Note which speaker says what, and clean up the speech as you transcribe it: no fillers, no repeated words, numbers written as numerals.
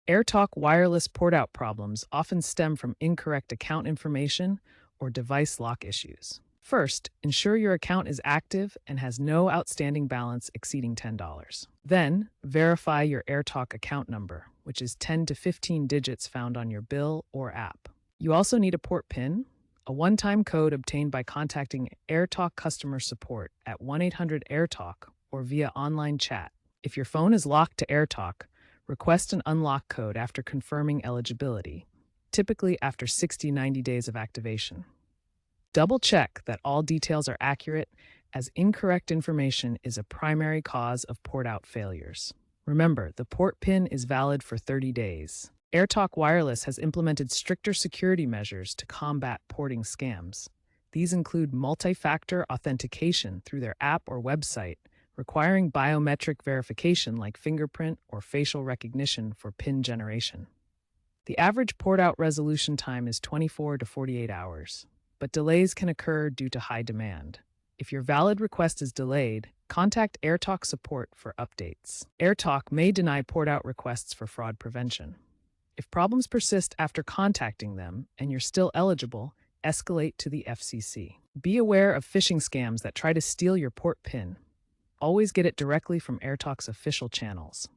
Speaker 1: AirTalk Wireless port-out problems often stem from incorrect account information or device lock issues. First, ensure your account is active and has no outstanding balance exceeding $10. Then, verify your AirTalk account number, which is 10 to 15 digits found on your bill or app. You also need a port PIN, a one-time code obtained by contacting AirTalk customer support at 1-800-AirTalk or via online chat. If your phone is locked to AirTalk, request an unlock code after confirming eligibility, typically after 60-90 days of activation. Double-check that all details are accurate, as incorrect information is a primary cause of port-out failures. Remember, the port PIN is valid for 30 days. AirTalk Wireless has implemented stricter security measures to combat porting scams. These include multi-factor authentication through their app or website, requiring biometric verification like fingerprint or facial recognition for PIN generation. The average port-out resolution time is 24 to 48 hours, but delays can occur due to high demand. If your valid request is delayed, contact AirTalk support for updates. AirTalk may deny port-out requests for fraud prevention. If problems persist after contacting them and you're still eligible, escalate to the FCC. Be aware of phishing scams that try to steal your port PIN. Always get it directly from AirTalk's official channels.